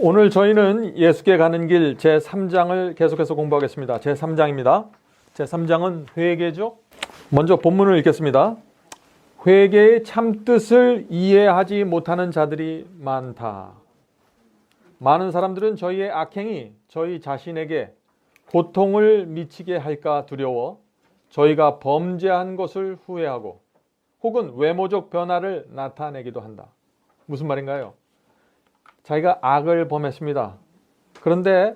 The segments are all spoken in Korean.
오늘 저희는 예수께 가는 길 제3장을 계속해서 공부하겠습니다. 제3장입니다. 제3장은 회개죠. 먼저 본문을 읽겠습니다. 회개의 참뜻을 이해하지 못하는 자들이 많다. 많은 사람들은 저희의 악행이 저희 자신에게 고통을 미치게 할까 두려워 저희가 범죄한 것을 후회하고 혹은 외모적 변화를 나타내기도 한다. 무슨 말인가요? 자기가 악을 범했습니다. 그런데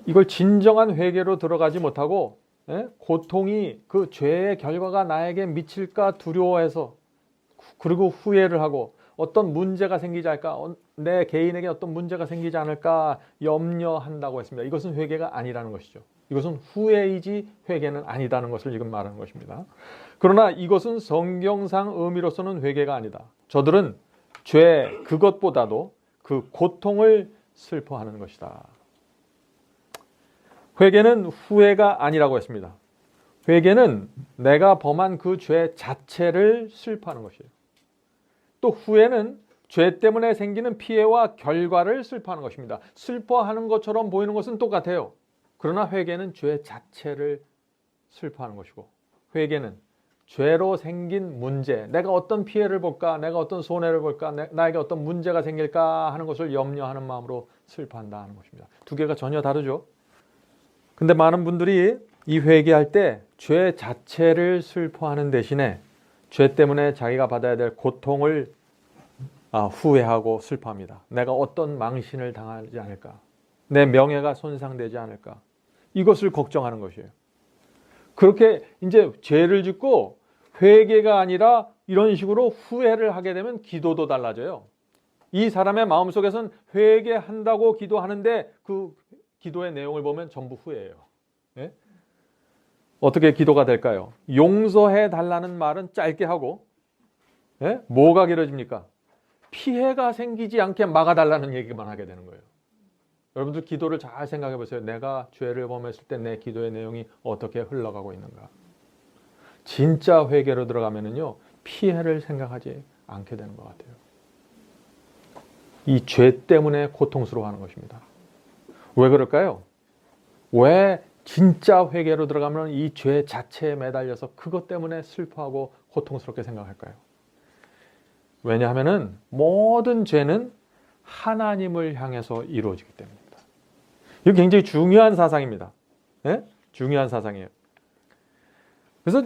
이걸 진정한 회개로 들어가지 못하고 고통이 그 죄의 결과가 나에게 미칠까 두려워해서 그리고 후회를 하고 어떤 문제가 생기지 않을까, 내 개인에게 어떤 문제가 생기지 않을까 염려한다고 했습니다. 이것은 회개가 아니라는 것이죠. 이것은 후회이지 회개는 아니다는 것을 지금 말하는 것입니다. 그러나 이것은 성경상 의미로서는 회개가 아니다. 저들은 죄 그것보다도 그 고통을 슬퍼하는 것이다. 회개는 후회가 아니라고 했습니다. 회개는 내가 범한 그 죄 자체를 슬퍼하는 것이에요. 또 후회는 죄 때문에 생기는 피해와 결과를 슬퍼하는 것입니다. 슬퍼하는 것처럼 보이는 것은 똑같아요. 그러나 회개는 죄 자체를 슬퍼하는 것이고, 회개는 죄로 생긴 문제, 내가 어떤 피해를 볼까, 내가 어떤 손해를 볼까, 나에게 어떤 문제가 생길까 하는 것을 염려하는 마음으로 슬퍼한다 하는 것입니다. 두 개가 전혀 다르죠. 근데 많은 분들이 이 회개할 때 죄 자체를 슬퍼하는 대신에 죄 때문에 자기가 받아야 될 고통을 후회하고 슬퍼합니다. 내가 어떤 망신을 당하지 않을까, 내 명예가 손상되지 않을까, 이것을 걱정하는 것이에요. 그렇게 이제 죄를 짓고 회개가 아니라 이런 식으로 후회를 하게 되면 기도도 달라져요. 이 사람의 마음속에서는 회개한다고 기도하는데 그 기도의 내용을 보면 전부 후회예요. 예? 어떻게 기도가 될까요? 용서해 달라는 말은 짧게 하고, 예? 뭐가 길어집니까? 피해가 생기지 않게 막아달라는 얘기만 하게 되는 거예요. 여러분들 기도를 잘 생각해 보세요. 내가 죄를 범했을 때 내 기도의 내용이 어떻게 흘러가고 있는가. 진짜 회개로 들어가면은요, 피해를 생각하지 않게 되는 것 같아요. 이 죄 때문에 고통스러워하는 것입니다. 왜 그럴까요? 왜 진짜 회개로 들어가면 이 죄 자체에 매달려서 그것 때문에 슬퍼하고 고통스럽게 생각할까요? 왜냐하면은 모든 죄는 하나님을 향해서 이루어지기 때문입니다. 이거 굉장히 중요한 사상입니다. 예? 중요한 사상이에요. 그래서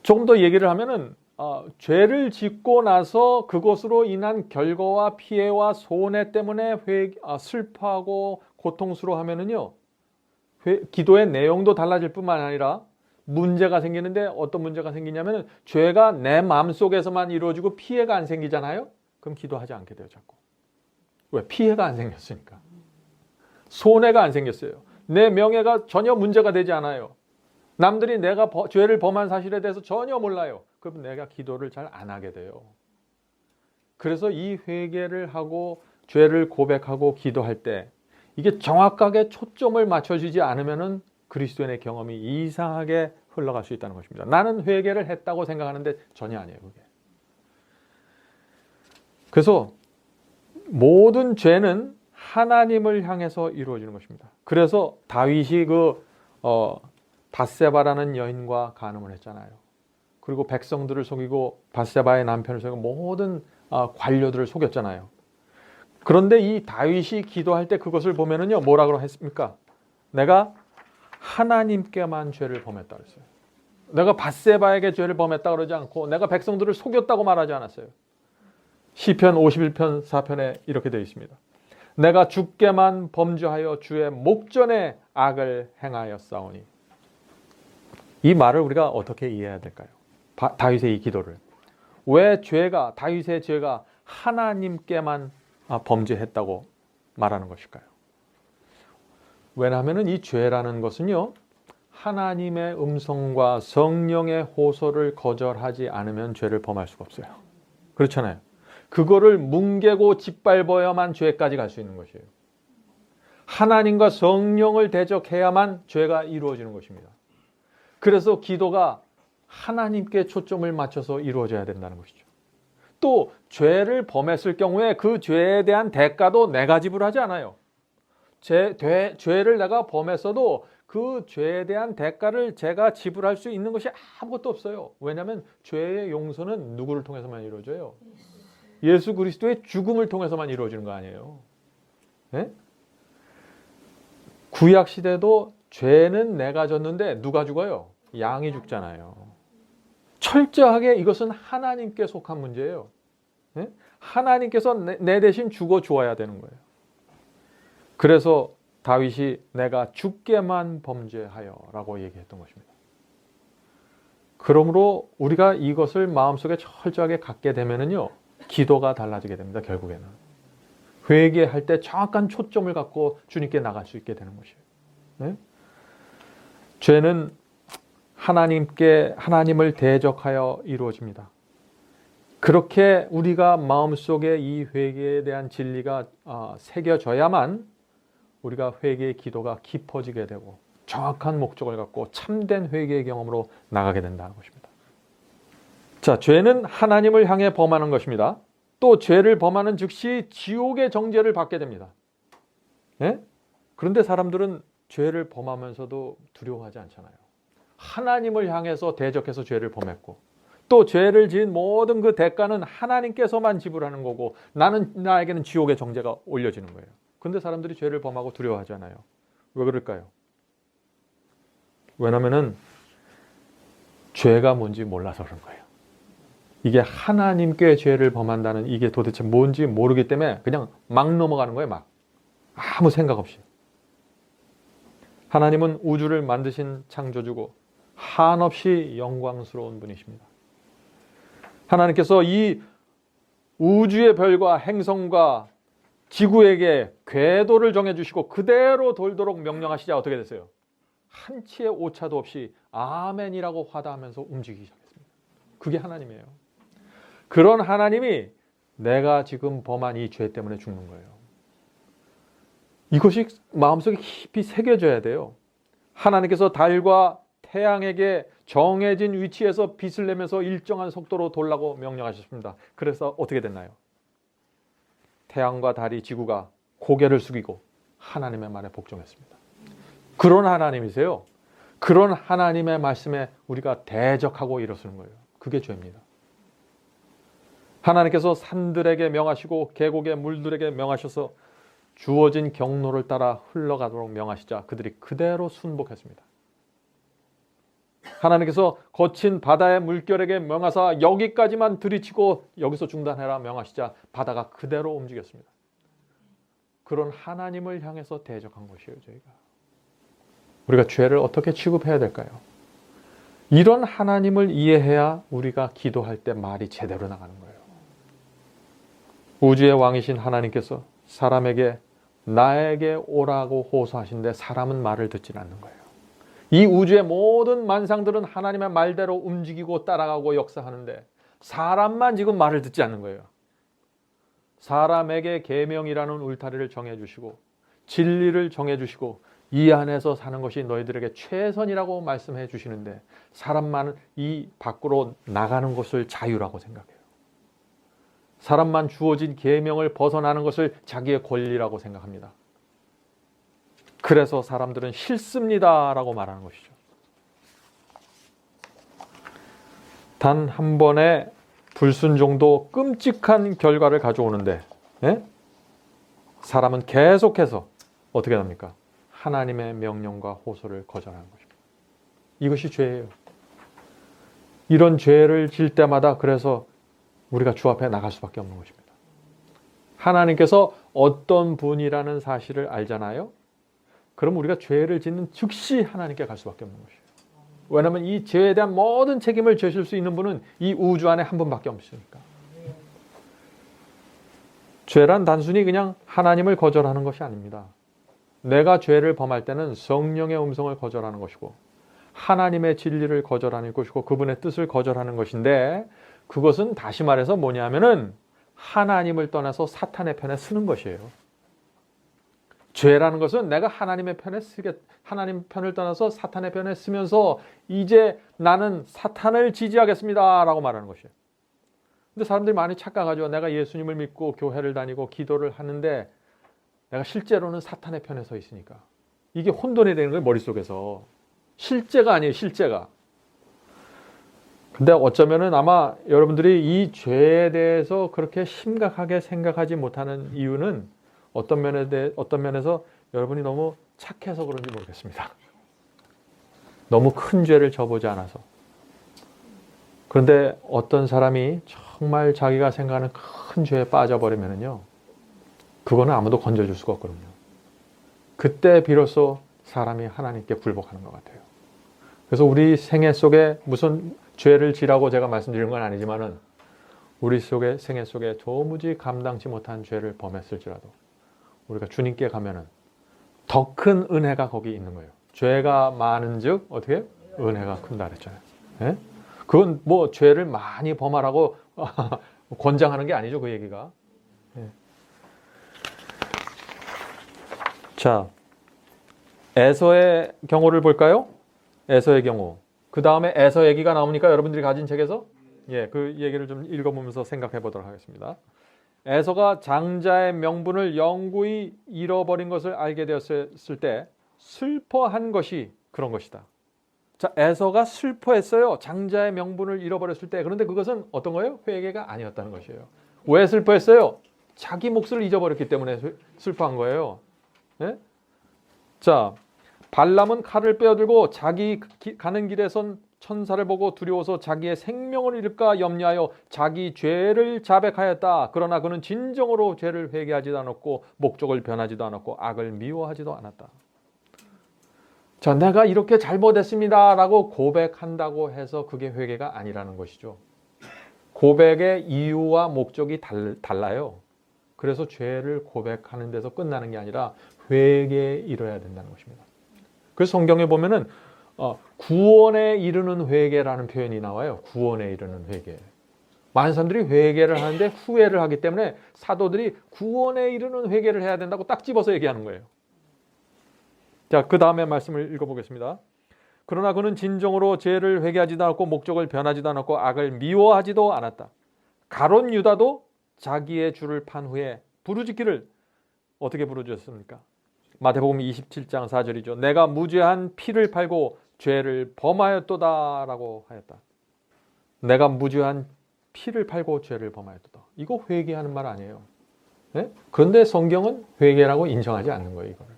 조금 더 얘기를 하면은 죄를 짓고 나서 그것으로 인한 결과와 피해와 손해 때문에 슬퍼하고 고통스러워하면은요, 기도의 내용도 달라질 뿐만 아니라 문제가 생기는데 어떤 문제가 생기냐면 죄가 내 마음속에서만 이루어지고 피해가 안 생기잖아요. 그럼 기도하지 않게 돼요, 자꾸. 왜? 피해가 안 생겼으니까. 손해가 안 생겼어요. 내 명예가 전혀 문제가 되지 않아요. 남들이 내가 죄를 범한 사실에 대해서 전혀 몰라요. 그럼 내가 기도를 잘 안 하게 돼요. 그래서 이 회개를 하고 죄를 고백하고 기도할 때 이게 정확하게 초점을 맞춰주지 않으면은 그리스도인의 경험이 이상하게 흘러갈 수 있다는 것입니다. 나는 회개를 했다고 생각하는데 전혀 아니에요, 그게. 그래서 모든 죄는 하나님을 향해서 이루어지는 것입니다. 그래서 다윗이 밧세바라는 여인과 간음을 했잖아요. 그리고 백성들을 속이고 밧세바의 남편을 속이고 모든 관료들을 속였잖아요. 그런데 이 다윗이 기도할 때 그것을 보면은요, 뭐라고 했습니까? 내가 하나님께만 죄를 범했다 그랬어요. 내가 밧세바에게 죄를 범했다 그러지 않고 내가 백성들을 속였다고 말하지 않았어요. 시편 51편 4편에 이렇게 되어 있습니다. 내가 주께만 범죄하여 주의 목전에 악을 행하였사오니. 이 말을 우리가 어떻게 이해해야 될까요? 다윗의 이 기도를. 왜 다윗의 죄가 하나님께만 범죄했다고 말하는 것일까요? 왜냐하면 이 죄라는 것은요, 하나님의 음성과 성령의 호소를 거절하지 않으면 죄를 범할 수가 없어요. 그렇잖아요. 그거를 뭉개고 짓밟아야만 죄까지 갈 수 있는 것이에요. 하나님과 성령을 대적해야만 죄가 이루어지는 것입니다. 그래서 기도가 하나님께 초점을 맞춰서 이루어져야 된다는 것이죠. 또 죄를 범했을 경우에 그 죄에 대한 대가도 내가 지불하지 않아요. 죄를 내가 범했어도 그 죄에 대한 대가를 제가 지불할 수 있는 것이 아무것도 없어요. 왜냐하면 죄의 용서는 누구를 통해서만 이루어져요? 예수 그리스도의 죽음을 통해서만 이루어지는 거 아니에요. 네? 구약 시대도 죄는 내가 졌는데 누가 죽어요? 양이 죽잖아요. 철저하게 이것은 하나님께 속한 문제예요. 네? 하나님께서 내 대신 죽어 주어야 되는 거예요. 그래서 다윗이 내가 죽게만 범죄하여 라고 얘기했던 것입니다. 그러므로 우리가 이것을 마음속에 철저하게 갖게 되면은요, 기도가 달라지게 됩니다. 결국에는 회개할 때 정확한 초점을 갖고 주님께 나갈 수 있게 되는 것이에요. 네? 죄는 하나님을 대적하여 이루어집니다. 그렇게 우리가 마음속에 이 회개에 대한 진리가 새겨져야만 우리가 회개의 기도가 깊어지게 되고 정확한 목적을 갖고 참된 회개의 경험으로 나가게 된다는 것입니다. 자, 죄는 하나님을 향해 범하는 것입니다. 또 죄를 범하는 즉시 지옥의 정죄를 받게 됩니다. 네? 그런데 사람들은 죄를 범하면서도 두려워하지 않잖아요. 하나님을 향해서 대적해서 죄를 범했고 또 죄를 지은 모든 그 대가는 하나님께서만 지불하는 거고 나에게는 지옥의 정죄가 올려지는 거예요. 그런데 사람들이 죄를 범하고 두려워하잖아요. 왜 그럴까요? 왜냐하면 죄가 뭔지 몰라서 그런 거예요. 이게 하나님께 죄를 범한다는 이게 도대체 뭔지 모르기 때문에 그냥 막 넘어가는 거예요. 막 아무 생각 없이. 하나님은 우주를 만드신 창조주고 한없이 영광스러운 분이십니다. 하나님께서 이 우주의 별과 행성과 지구에게 궤도를 정해주시고 그대로 돌도록 명령하시자 어떻게 됐어요? 한치의 오차도 없이 아멘이라고 화답하면서 움직이기 시작했습니다. 그게 하나님이에요. 그런 하나님이 내가 지금 범한 이 죄 때문에 죽는 거예요. 이것이 마음속에 깊이 새겨져야 돼요. 하나님께서 달과 태양에게 정해진 위치에서 빛을 내면서 일정한 속도로 돌라고 명령하셨습니다. 그래서 어떻게 됐나요? 태양과 달이 지구가 고개를 숙이고 하나님의 말에 복종했습니다. 그런 하나님이세요. 그런 하나님의 말씀에 우리가 대적하고 일어서는 거예요. 그게 죄입니다. 하나님께서 산들에게 명하시고 계곡의 물들에게 명하셔서 주어진 경로를 따라 흘러가도록 명하시자 그들이 그대로 순복했습니다. 하나님께서 거친 바다의 물결에게 명하사 여기까지만 들이치고 여기서 중단해라 명하시자 바다가 그대로 움직였습니다. 그런 하나님을 향해서 대적한 것이에요. 저희가 우리가 죄를 어떻게 취급해야 될까요? 이런 하나님을 이해해야 우리가 기도할 때 말이 제대로 나가는 거예요. 우주의 왕이신 하나님께서 사람에게 나에게 오라고 호소하신데 사람은 말을 듣지 않는 거예요. 이 우주의 모든 만상들은 하나님의 말대로 움직이고 따라가고 역사하는데 사람만 지금 말을 듣지 않는 거예요. 사람에게 계명이라는 울타리를 정해주시고 진리를 정해주시고 이 안에서 사는 것이 너희들에게 최선이라고 말씀해 주시는데 사람만 이 밖으로 나가는 것을 자유라고 생각해요. 사람만 주어진 계명을 벗어나는 것을 자기의 권리라고 생각합니다. 그래서 사람들은 싫습니다라고 말하는 것이죠. 단 한 번의 불순종도 끔찍한 결과를 가져오는데 사람은 계속해서 어떻게 합니까? 하나님의 명령과 호소를 거절하는 것입니다. 이것이 죄예요. 이런 죄를 질 때마다 그래서 우리가 주 앞에 나갈 수밖에 없는 것입니다. 하나님께서 어떤 분이라는 사실을 알잖아요. 그럼 우리가 죄를 짓는 즉시 하나님께 갈 수밖에 없는 것이에요. 왜냐하면 이 죄에 대한 모든 책임을 져실 수 있는 분은 이 우주 안에 한 분밖에 없으니까. 죄란 단순히 그냥 하나님을 거절하는 것이 아닙니다. 내가 죄를 범할 때는 성령의 음성을 거절하는 것이고 하나님의 진리를 거절하는 것이고 그분의 뜻을 거절하는 것인데 그것은 다시 말해서 뭐냐면은 하나님을 떠나서 사탄의 편에 서는 것이에요. 죄라는 것은 내가 하나님 편을 떠나서 사탄의 편에 서면서 이제 나는 사탄을 지지하겠습니다 라고 말하는 것이에요. 근데 사람들이 많이 착각하죠. 내가 예수님을 믿고 교회를 다니고 기도를 하는데 내가 실제로는 사탄의 편에 서 있으니까. 이게 혼돈이 되는 거예요, 머릿속에서. 실제가 아니에요, 실제가. 근데 어쩌면은 아마 여러분들이 이 죄에 대해서 그렇게 심각하게 생각하지 못하는 이유는 어떤 면에서 여러분이 너무 착해서 그런지 모르겠습니다. 너무 큰 죄를 져보지 않아서. 그런데 어떤 사람이 정말 자기가 생각하는 큰 죄에 빠져버리면요, 그거는 아무도 건져줄 수가 없거든요. 그때 비로소 사람이 하나님께 굴복하는 것 같아요. 그래서 우리 생애 속에 무슨 죄를 지라고 제가 말씀드리는 건 아니지만은 우리 속에 생애 속에 도무지 감당치 못한 죄를 범했을지라도 우리가 주님께 가면은 더 큰 은혜가 거기 있는 거예요. 죄가 많은즉 어떻게 은혜가 큰다 그랬잖아요. 예? 그건 뭐 죄를 많이 범하라고 권장하는 게 아니죠, 그 얘기가. 예. 자, 에서의 경우를 볼까요? 에서의 경우. 그 다음에 에서 얘기가 나오니까 여러분들이 가진 책에서 그 얘기를 좀 읽어보면서 생각해 보도록 하겠습니다. 에서가 장자의 명분을 영구히 잃어버린 것을 알게 되었을 때 슬퍼한 것이 그런 것이다. 자, 에서가 슬퍼했어요. 장자의 명분을 잃어버렸을 때. 그런데 그것은 어떤 거예요? 회개가 아니었다는 것이에요. 왜 슬퍼했어요? 자기 몫을 잊어버렸기 때문에 슬퍼한 거예요. 네? 자, 발람은 칼을 빼어들고 자기 가는 길에 선 천사를 보고 두려워서 자기의 생명을 잃을까 염려하여 자기 죄를 자백하였다. 그러나 그는 진정으로 죄를 회개하지도 않았고 목적을 변하지도 않았고 악을 미워하지도 않았다. 자, 내가 이렇게 잘못했습니다 라고 고백한다고 해서 그게 회개가 아니라는 것이죠. 고백의 이유와 목적이 달라요. 그래서 죄를 고백하는 데서 끝나는 게 아니라 회개에 이뤄야 된다는 것입니다. 그래서 성경에 보면은 구원에 이르는 회개라는 표현이 나와요. 구원에 이르는 회개. 많은 사람들이 회개를 하는데 후회를 하기 때문에 사도들이 구원에 이르는 회개를 해야 된다고 딱 집어서 얘기하는 거예요. 자, 그 다음에 말씀을 읽어보겠습니다. 그러나 그는 진정으로 죄를 회개하지도 않았고 목적을 변하지도 않았고 악을 미워하지도 않았다. 가롯 유다도 자기의 주를 판 후에 부르짖기를 어떻게 부르짖었습니까? 마태복음 27장 4절이죠. 내가 무죄한 피를 팔고 죄를 범하였도다 라고 하였다. 내가 무죄한 피를 팔고 죄를 범하였도다. 이거 회개하는 말 아니에요. 네? 그런데 성경은 회개라고 인정하지 않는 거예요. 이거를.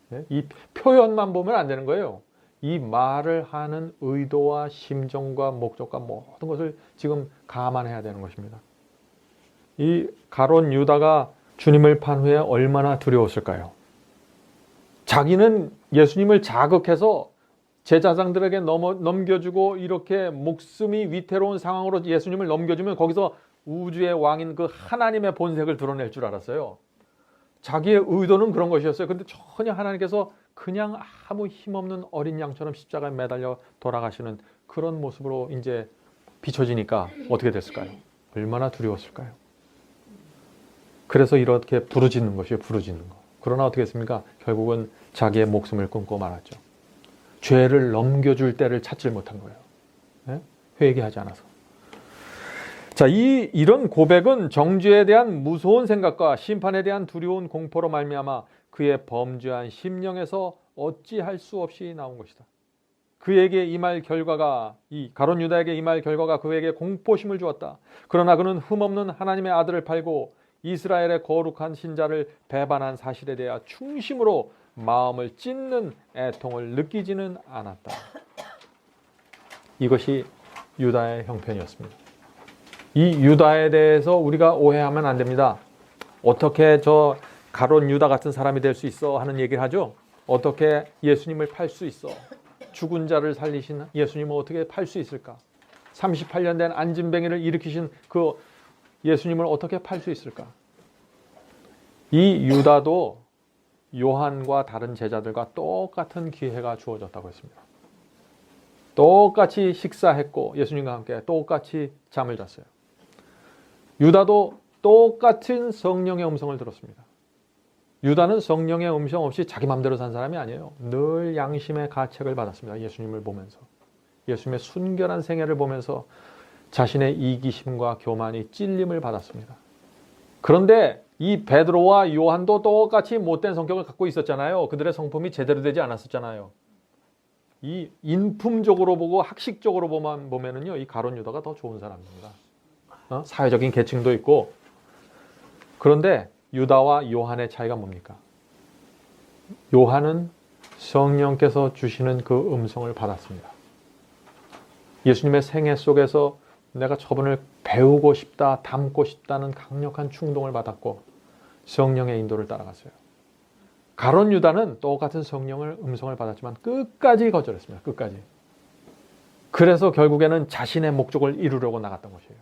네? 이 표현만 보면 안 되는 거예요. 이 말을 하는 의도와 심정과 목적과 모든 것을 지금 감안해야 되는 것입니다. 이 가롯 유다가 주님을 판 후에 얼마나 두려웠을까요? 자기는 예수님을 자극해서 제사장들에게 넘겨주고 이렇게 목숨이 위태로운 상황으로 예수님을 넘겨주면 거기서 우주의 왕인 그 하나님의 본색을 드러낼 줄 알았어요. 자기의 의도는 그런 것이었어요. 근데 전혀 하나님께서 그냥 아무 힘없는 어린 양처럼 십자가에 매달려 돌아가시는 그런 모습으로 이제 비춰지니까 어떻게 됐을까요? 얼마나 두려웠을까요? 그래서 이렇게 부르짖는 것이에요. 부르짖는 거. 그러나 어떻게 했습니까? 결국은 자기의 목숨을 끊고 말았죠. 죄를 넘겨줄 때를 찾질 못한 거예요. 네? 회개하지 않아서. 자, 이런 고백은 정죄에 대한 무서운 생각과 심판에 대한 두려운 공포로 말미암아 그의 범죄한 심령에서 어찌할 수 없이 나온 것이다. 그에게 임할 결과가 이 가롯 유다에게 임할 결과가 그에게 공포심을 주었다. 그러나 그는 흠없는 하나님의 아들을 팔고 이스라엘의 거룩한 신자를 배반한 사실에 대해 충심으로 마음을 찢는 애통을 느끼지는 않았다. 이것이 유다의 형편이었습니다. 이 유다에 대해서 우리가 오해하면 안 됩니다. 어떻게 저 가롯 유다 같은 사람이 될 수 있어 하는 얘기를 하죠. 어떻게 예수님을 팔 수 있어? 죽은 자를 살리신 예수님을 어떻게 팔 수 있을까? 38년 된 안진뱅이를 일으키신 그 예수님을 어떻게 팔 수 있을까? 이 유다도 요한과 다른 제자들과 똑같은 기회가 주어졌다고 했습니다. 똑같이 식사했고 예수님과 함께 똑같이 잠을 잤어요. 유다도 똑같은 성령의 음성을 들었습니다. 유다는 성령의 음성 없이 자기 마음대로 산 사람이 아니에요. 늘 양심의 가책을 받았습니다. 예수님을 보면서. 예수님의 순결한 생애를 보면서 자신의 이기심과 교만이 찔림을 받았습니다. 그런데 이 베드로와 요한도 똑같이 못된 성격을 갖고 있었잖아요. 그들의 성품이 제대로 되지 않았었잖아요. 이 인품적으로 보고 학식적으로 보면은요, 이 가룟 유다가 더 좋은 사람입니다. 사회적인 계층도 있고. 그런데 유다와 요한의 차이가 뭡니까? 요한은 성령께서 주시는 그 음성을 받았습니다. 예수님의 생애 속에서 내가 저분을 배우고 싶다, 닮고 싶다는 강력한 충동을 받았고 성령의 인도를 따라갔어요. 가룟 유다는 똑같은 성령을 음성을 받았지만 끝까지 거절했습니다. 끝까지. 그래서 결국에는 자신의 목적을 이루려고 나갔던 것이에요.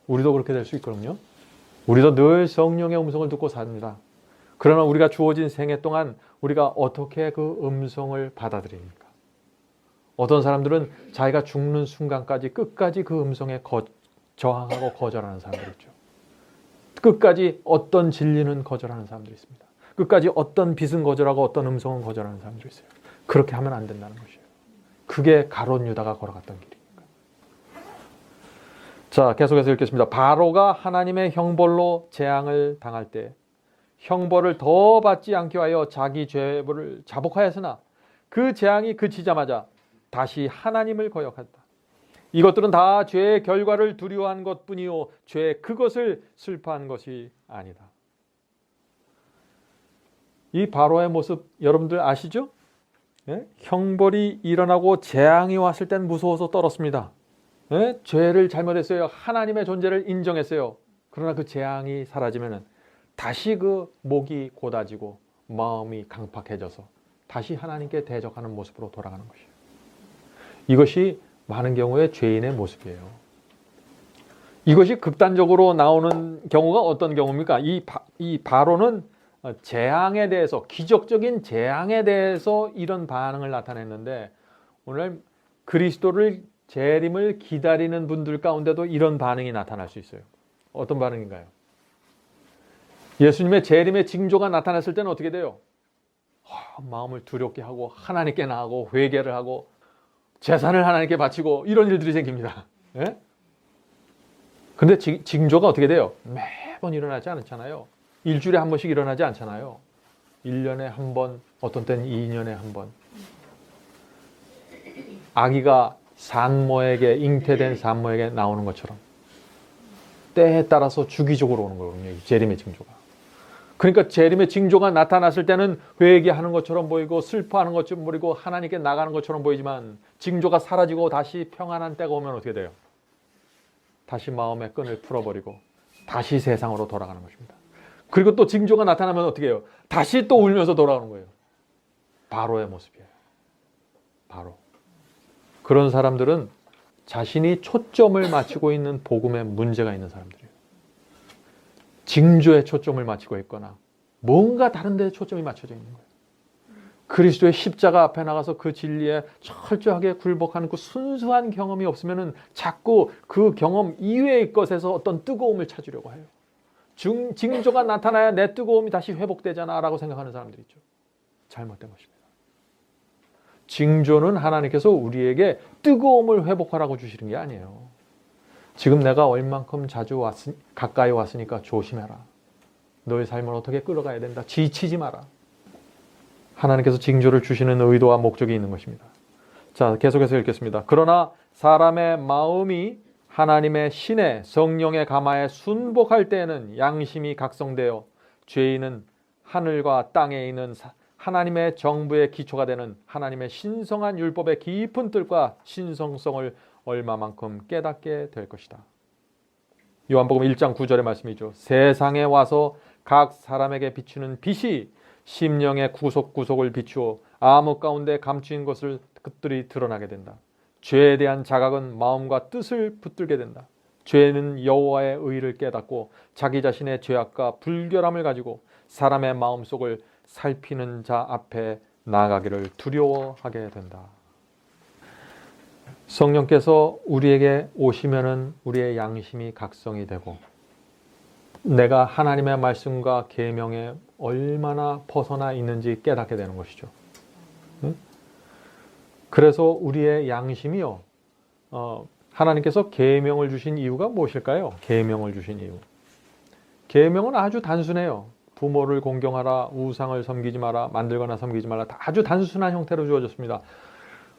우리도 그렇게 될 수 있거든요. 우리도 늘 성령의 음성을 듣고 삽니다. 그러나 우리가 주어진 생애 동안 우리가 어떻게 그 음성을 받아들입니까? 어떤 사람들은 자기가 죽는 순간까지 끝까지 그 음성에 저항하고 거절하는 사람들이 있죠. 끝까지 어떤 진리는 거절하는 사람들이 있습니다. 끝까지 어떤 빛은 거절하고 어떤 음성은 거절하는 사람들이 있어요. 그렇게 하면 안 된다는 것이에요. 그게 가룟 유다가 걸어갔던 길입니다. 자, 계속해서 읽겠습니다. 바로가 하나님의 형벌로 재앙을 당할 때 형벌을 더 받지 않게 하여 자기 죄를 자복하였으나 그 재앙이 그치자마자 다시 하나님을 거역한다. 이것들은 다 죄의 결과를 두려워한 것뿐이요 죄의 그것을 슬퍼한 것이 아니다. 이 바로의 모습 여러분들 아시죠? 예? 형벌이 일어나고 재앙이 왔을 땐 무서워서 떨었습니다. 예? 죄를 잘못했어요. 하나님의 존재를 인정했어요. 그러나 그 재앙이 사라지면 다시 그 목이 곧아지고 마음이 강팍해져서 다시 하나님께 대적하는 모습으로 돌아가는 것이에요. 이것이 많은 경우에 죄인의 모습이에요. 이것이 극단적으로 나오는 경우가 어떤 경우입니까? 이 바로는 재앙에 대해서, 기적적인 재앙에 대해서 이런 반응을 나타냈는데 오늘 그리스도를 재림을 기다리는 분들 가운데도 이런 반응이 나타날 수 있어요. 어떤 반응인가요? 예수님의 재림의 징조가 나타났을 때는 어떻게 돼요? 마음을 두렵게 하고 하나님께 나아가고 회개를 하고 재산을 하나님께 바치고 이런 일들이 생깁니다. 예? 근데 징조가 어떻게 돼요? 매번 일어나지 않잖아요. 일주일에 한 번씩 일어나지 않잖아요. 1년에 한 번, 어떤 때는 2년에 한 번. 아기가 산모에게, 잉태된 산모에게 나오는 것처럼 때에 따라서 주기적으로 오는 거거든요. 재림의 징조가. 그러니까 재림의 징조가 나타났을 때는 회개하는 것처럼 보이고 슬퍼하는 것처럼 보이고 하나님께 나가는 것처럼 보이지만 징조가 사라지고 다시 평안한 때가 오면 어떻게 돼요? 다시 마음의 끈을 풀어버리고 다시 세상으로 돌아가는 것입니다. 그리고 또 징조가 나타나면 어떻게 해요? 다시 또 울면서 돌아오는 거예요. 바로의 모습이에요. 바로. 그런 사람들은 자신이 초점을 맞추고 있는 복음에 문제가 있는 사람들이에요. 징조에 초점을 맞추고 있거나 뭔가 다른 데에 초점이 맞춰져 있는 거예요. 그리스도의 십자가 앞에 나가서 그 진리에 철저하게 굴복하는 그 순수한 경험이 없으면 자꾸 그 경험 이외의 것에서 어떤 뜨거움을 찾으려고 해요. 징조가 나타나야 내 뜨거움이 다시 회복되잖아 라고 생각하는 사람들이 있죠. 잘못된 것입니다. 징조는 하나님께서 우리에게 뜨거움을 회복하라고 주시는 게 아니에요. 지금 내가 얼만큼 가까이 왔으니까 조심해라. 너의 삶을 어떻게 끌어가야 된다. 지치지 마라. 하나님께서 징조를 주시는 의도와 목적이 있는 것입니다. 자, 계속해서 읽겠습니다. 그러나 사람의 마음이 하나님의 신의 성령의 가마에 순복할 때에는 양심이 각성되어 죄인은 하늘과 땅에 있는 하나님의 정부의 기초가 되는 하나님의 신성한 율법의 깊은 뜻과 신성성을 얼마만큼 깨닫게 될 것이다. 요한복음 1장 9절의 말씀이죠. 세상에 와서 각 사람에게 비추는 빛이 심령의 구석구석을 비추어 암흑 가운데 감추인 것을 그들이 드러나게 된다. 죄에 대한 자각은 마음과 뜻을 붙들게 된다. 죄는 여호와의 의를 깨닫고 자기 자신의 죄악과 불결함을 가지고 사람의 마음속을 살피는 자 앞에 나아가기를 두려워하게 된다. 성령께서 우리에게 오시면은 우리의 양심이 각성이 되고 내가 하나님의 말씀과 계명에 얼마나 벗어나 있는지 깨닫게 되는 것이죠. 그래서 우리의 양심이요. 하나님께서 계명을 주신 이유가 무엇일까요? 계명을 주신 이유. 계명은 아주 단순해요. 부모를 공경하라, 우상을 섬기지 마라, 만들거나 섬기지 말라. 다 아주 단순한 형태로 주어졌습니다.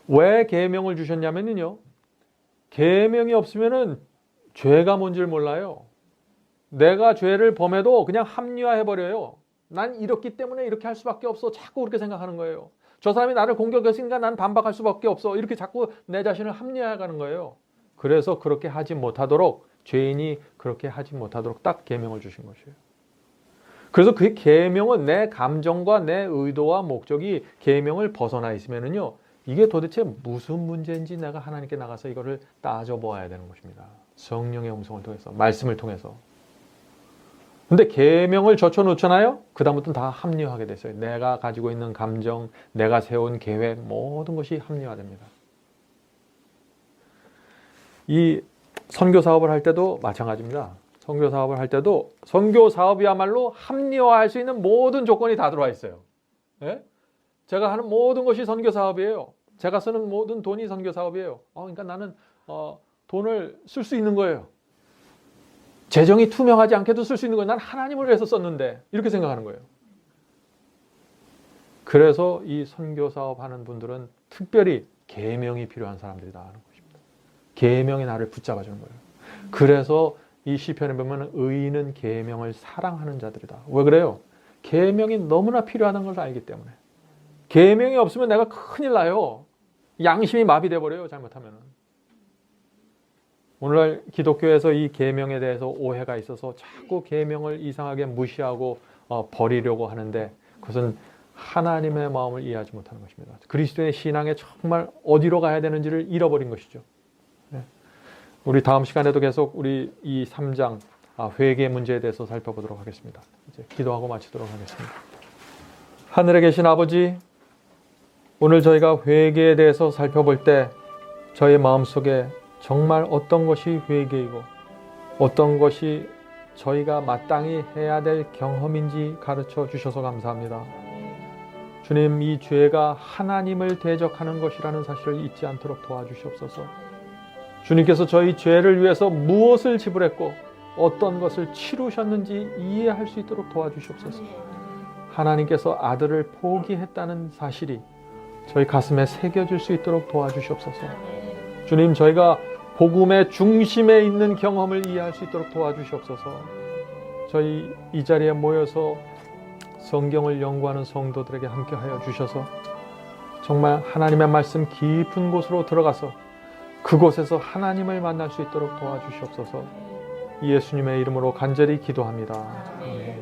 왜 계명을 주셨냐면요, 계명이 없으면은 죄가 뭔지를 몰라요. 내가 죄를 범해도 그냥 합리화해버려요. 난 이렇기 때문에 이렇게 할 수밖에 없어. 자꾸 그렇게 생각하는 거예요. 저 사람이 나를 공격했으니까 난 반박할 수밖에 없어. 이렇게 자꾸 내 자신을 합리화해가는 거예요. 그래서 그렇게 하지 못하도록, 죄인이 그렇게 하지 못하도록 딱 계명을 주신 것이에요. 그래서 그 계명은 내 감정과 내 의도와 목적이 계명을 벗어나 있으면은요, 이게 도대체 무슨 문제인지 내가 하나님께 나가서 이거를 따져보아야 되는 것입니다. 성령의 음성을 통해서, 말씀을 통해서. 근데 계명을 젖혀놓잖아요. 그 다음부터는 다 합리화하게 됐어요. 내가 가지고 있는 감정, 내가 세운 계획, 모든 것이 합리화됩니다. 이 선교 사업을 할 때도 마찬가지입니다. 선교 사업을 할 때도 선교 사업이야말로 합리화할 수 있는 모든 조건이 다 들어와 있어요. 예? 제가 하는 모든 것이 선교 사업이에요. 제가 쓰는 모든 돈이 선교 사업이에요. 그러니까 나는 돈을 쓸 수 있는 거예요. 재정이 투명하지 않게도 쓸 수 있는 거예요. 난 하나님을 위해서 썼는데, 이렇게 생각하는 거예요. 그래서 이 선교 사업 하는 분들은 특별히 계명이 필요한 사람들이다 하는 것입니다. 계명이 나를 붙잡아 주는 거예요. 그래서 이 시편에 보면 의인은 계명을 사랑하는 자들이다. 왜 그래요? 계명이 너무나 필요하다는 걸 알기 때문에. 계명이 없으면 내가 큰일 나요. 양심이 마비돼 버려요, 잘못하면. 오늘날 기독교에서 이 계명에 대해서 오해가 있어서 자꾸 계명을 이상하게 무시하고 버리려고 하는데, 그것은 하나님의 마음을 이해하지 못하는 것입니다. 그리스도의 신앙에 정말 어디로 가야 되는지를 잃어버린 것이죠. 우리 다음 시간에도 계속 우리 이 3장 회개 문제에 대해서 살펴보도록 하겠습니다. 이제 기도하고 마치도록 하겠습니다. 하늘에 계신 아버지, 오늘 저희가 회개에 대해서 살펴볼 때 저희 마음속에 정말 어떤 것이 회개이고 어떤 것이 저희가 마땅히 해야 될 경험인지 가르쳐 주셔서 감사합니다. 주님, 이 죄가 하나님을 대적하는 것이라는 사실을 잊지 않도록 도와주시옵소서. 주님께서 저희 죄를 위해서 무엇을 지불했고 어떤 것을 치루셨는지 이해할 수 있도록 도와주시옵소서. 하나님께서 아들을 포기했다는 사실이 저희 가슴에 새겨질 수 있도록 도와주시옵소서. 주님, 저희가 복음의 중심에 있는 경험을 이해할 수 있도록 도와주시옵소서. 저희 이 자리에 모여서 성경을 연구하는 성도들에게 함께하여 주셔서 정말 하나님의 말씀 깊은 곳으로 들어가서 그곳에서 하나님을 만날 수 있도록 도와주시옵소서. 예수님의 이름으로 간절히 기도합니다. 아멘.